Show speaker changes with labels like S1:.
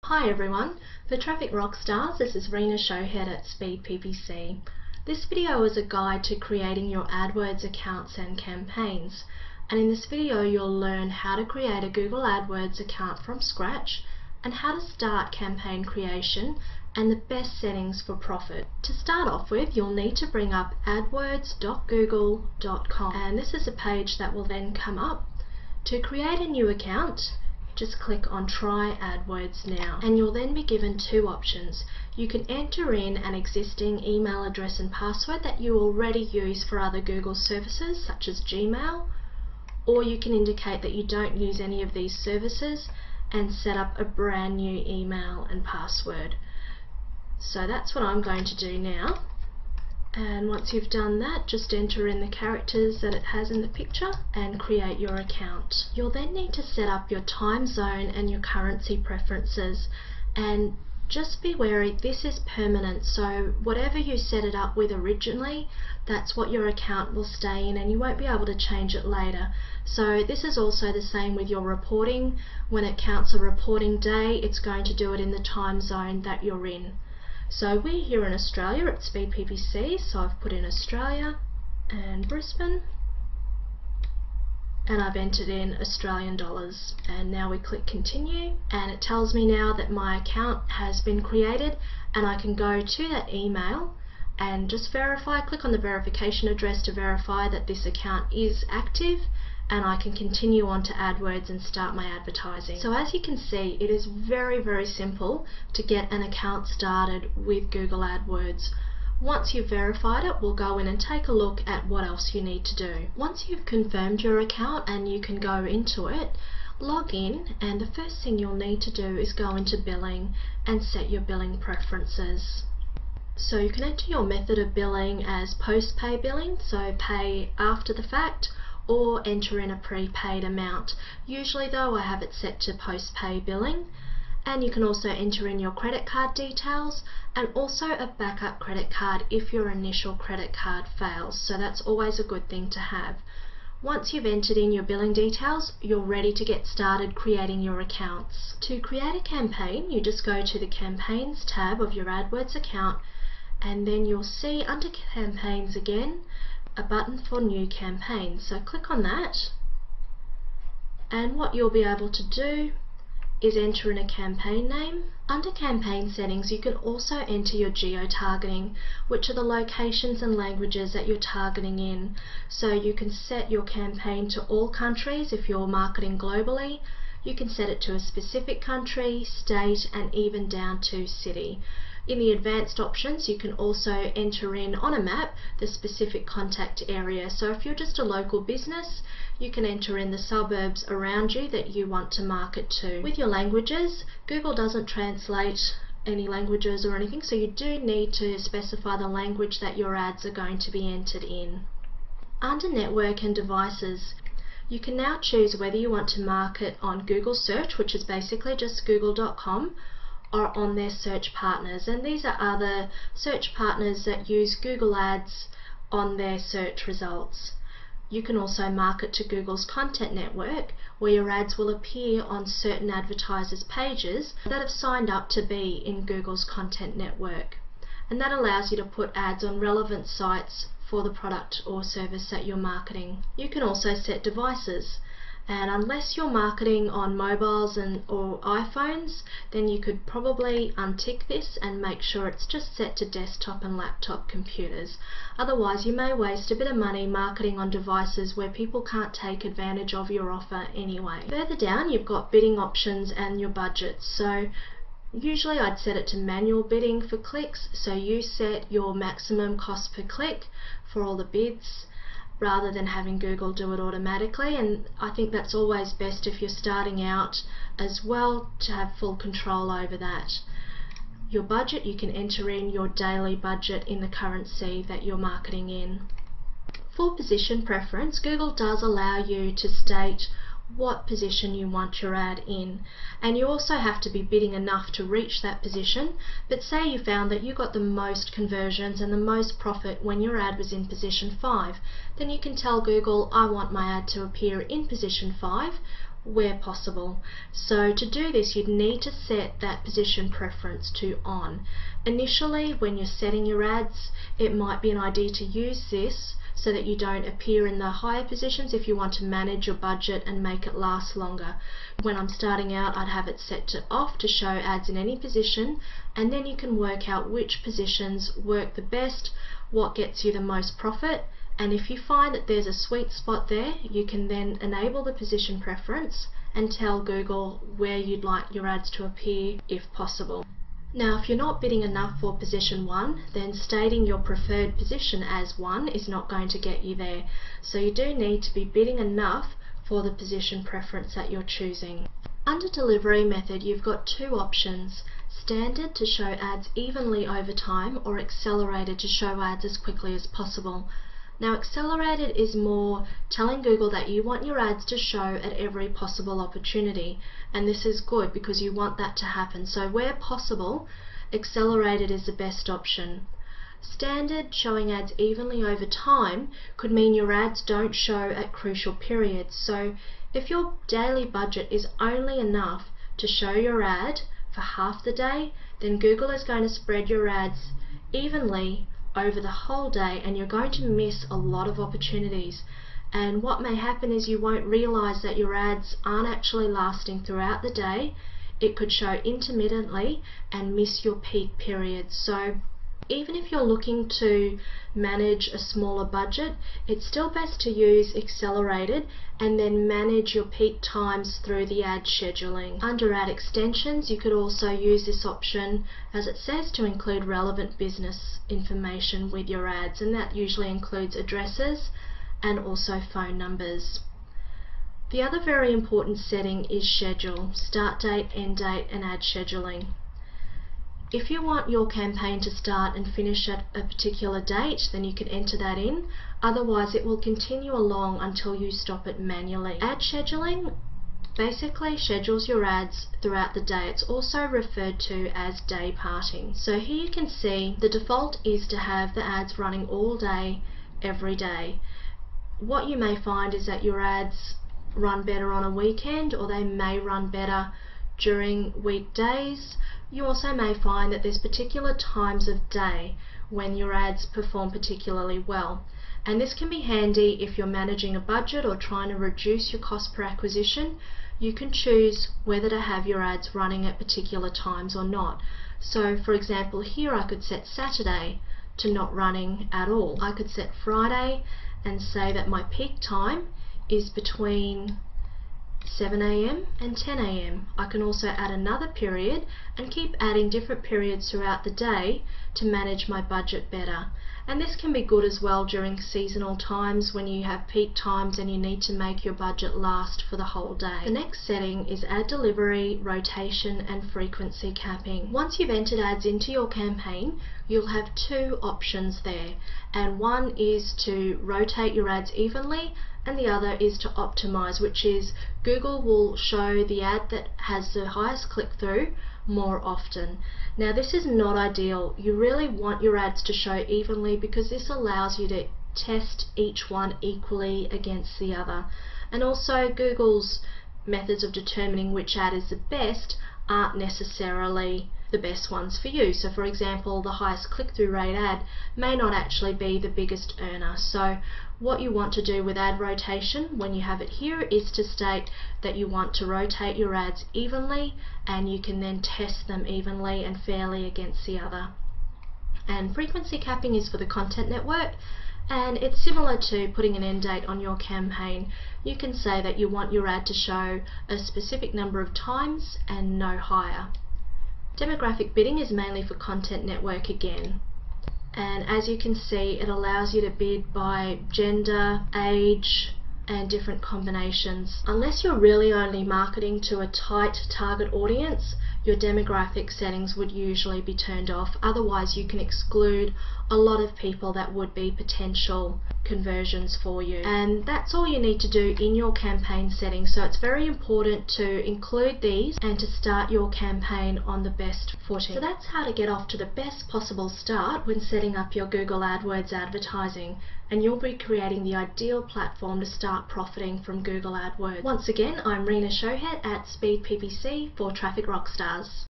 S1: Hi everyone, for Traffic RockStars, this is Rena Showhead at Speed PPC. This video is a guide to creating your AdWords accounts and campaigns. And in this video you'll learn how to create a Google AdWords account from scratch and how to start campaign creation and the best settings for profit. To start off with, you'll need to bring up adwords.google.com, and this is a page that will then come up. To create a new account, just click on Try AdWords Now, and you'll then be given two options. You can enter in an existing email address and password that you already use for other Google services such as Gmail, or you can indicate that you don't use any of these services and set up a brand new email and password. So that's what I'm going to do now. And once you've done that, just enter in the characters that it has in the picture and create your account. You'll then need to set up your time zone and your currency preferences, and just be wary, this is permanent, so whatever you set it up with originally, that's what your account will stay in and you won't be able to change it later. So this is also the same with your reporting. When it counts a reporting day, it's going to do it in the time zone that you're in. So we're here in Australia at Speed PPC, so I've put in Australia and Brisbane, and I've entered in Australian dollars, and now we click continue, and it tells me now that my account has been created, and I can go to that email and just verify, click on the verification address to verify that this account is active, and I can continue on to AdWords and start my advertising. So as you can see, it is very simple to get an account started with Google AdWords. Once you've verified it, we'll go in and take a look at what else you need to do. Once you've confirmed your account and you can go into it, log in, and the first thing you'll need to do is go into billing and set your billing preferences. So you can enter your method of billing as post-pay billing, so pay after the fact, or enter in a prepaid amount. Usually though, I have it set to post-pay billing. And you can also enter in your credit card details and also a backup credit card if your initial credit card fails, so that's always a good thing to have. Once you've entered in your billing details, you're ready to get started creating your accounts. To create a campaign, you just go to the Campaigns tab of your AdWords account, and then you'll see under Campaigns again a button for New Campaigns. So click on that, and what you'll be able to do is enter in a campaign name. Under campaign settings, you can also enter your geo-targeting, which are the locations and languages that you're targeting in. So you can set your campaign to all countries if you're marketing globally. You can set it to a specific country, state, and even down to city. In the advanced options, you can also enter in on a map the specific contact area. So if you're just a local business, you can enter in the suburbs around you that you want to market to. With your languages, Google doesn't translate any languages or anything, so you do need to specify the language that your ads are going to be entered in. Under network and devices, you can now choose whether you want to market on Google Search, which is basically just google.com, or on their search partners, and these are other search partners that use Google Ads on their search results. You can also market to Google's content network, where your ads will appear on certain advertisers' pages that have signed up to be in Google's content network, and that allows you to put ads on relevant sites for the product or service that you're marketing. You can also set devices, and unless you're marketing on mobiles or iPhones, then you could probably untick this and make sure it's just set to desktop and laptop computers. Otherwise, you may waste a bit of money marketing on devices where people can't take advantage of your offer anyway. Further down, you've got bidding options and your budgets. So usually I'd set it to manual bidding for clicks, so you set your maximum cost per click for all the bids, rather than having Google do it automatically, and I think that's always best if you're starting out as well, to have full control over that. Your budget, you can enter in your daily budget in the currency that you're marketing in. For position preference, Google does allow you to state what position you want your ad in, and you also have to be bidding enough to reach that position. But say you found that you got the most conversions and the most profit when your ad was in position 5, then you can tell Google, I want my ad to appear in position 5 where possible. So to do this, you'd need to set that position preference to on. Initially, when you're setting your ads, it might be an idea to use this so that you don't appear in the higher positions if you want to manage your budget and make it last longer. When I'm starting out, I'd have it set to off to show ads in any position, and then you can work out which positions work the best, what gets you the most profit, and if you find that there's a sweet spot there, you can then enable the position preference and tell Google where you'd like your ads to appear if possible. Now, if you're not bidding enough for position 1, then stating your preferred position as 1 is not going to get you there. So you do need to be bidding enough for the position preference that you're choosing. Under delivery method, you've got two options: standard to show ads evenly over time, or accelerated to show ads as quickly as possible. Now, accelerated is more telling Google that you want your ads to show at every possible opportunity, and this is good because you want that to happen. So where possible, accelerated is the best option. Standard, showing ads evenly over time, could mean your ads don't show at crucial periods. So if your daily budget is only enough to show your ad for half the day, then Google is going to spread your ads evenly over the whole day, and you're going to miss a lot of opportunities. And what may happen is you won't realize that your ads aren't actually lasting throughout the day. It could show intermittently and miss your peak periods. So even if you're looking to manage a smaller budget, it's still best to use accelerated and then manage your peak times through the ad scheduling. Under ad extensions, you could also use this option, as it says, to include relevant business information with your ads, and that usually includes addresses and also phone numbers. The other very important setting is schedule, start date, end date, and ad scheduling. If you want your campaign to start and finish at a particular date, then you can enter that in. Otherwise, it will continue along until you stop it manually. Ad scheduling basically schedules your ads throughout the day. It's also referred to as day parting. So here you can see the default is to have the ads running all day, every day. What you may find is that your ads run better on a weekend, or they may run better during weekdays. You also may find that there's particular times of day when your ads perform particularly well. And this can be handy if you're managing a budget or trying to reduce your cost per acquisition. You can choose whether to have your ads running at particular times or not. So for example, here I could set Saturday to not running at all. I could set Friday and say that my peak time is between 7 AM and 10 AM. I can also add another period and keep adding different periods throughout the day to manage my budget better. And this can be good as well during seasonal times when you have peak times and you need to make your budget last for the whole day. The next setting is ad delivery, rotation, and frequency capping. Once you've entered ads into your campaign, you'll have two options there, and one is to rotate your ads evenly, and the other is to optimize, which is Google will show the ad that has the highest click-through more often. Now this is not ideal. You really want your ads to show evenly because this allows you to test each one equally against the other. And also Google's methods of determining which ad is the best aren't necessarily the best ones for you. So for example, the highest click-through rate ad may not actually be the biggest earner. So what you want to do with ad rotation when you have it here is to state that you want to rotate your ads evenly, and you can then test them evenly and fairly against the other. And frequency capping is for the content network, and it's similar to putting an end date on your campaign. You can say that you want your ad to show a specific number of times and no higher. Demographic bidding is mainly for content network again. And as you can see, it allows you to bid by gender, age, and different combinations. Unless you're really only marketing to a tight target audience, your demographic settings would usually be turned off. Otherwise, you can exclude a lot of people that would be potential conversions for you. And that's all you need to do in your campaign settings. So it's very important to include these and to start your campaign on the best footing. So that's how to get off to the best possible start when setting up your Google AdWords advertising, and you'll be creating the ideal platform to start profiting from Google AdWords. Once again, I'm Rena Shohead at Speed PPC for Traffic RockStars.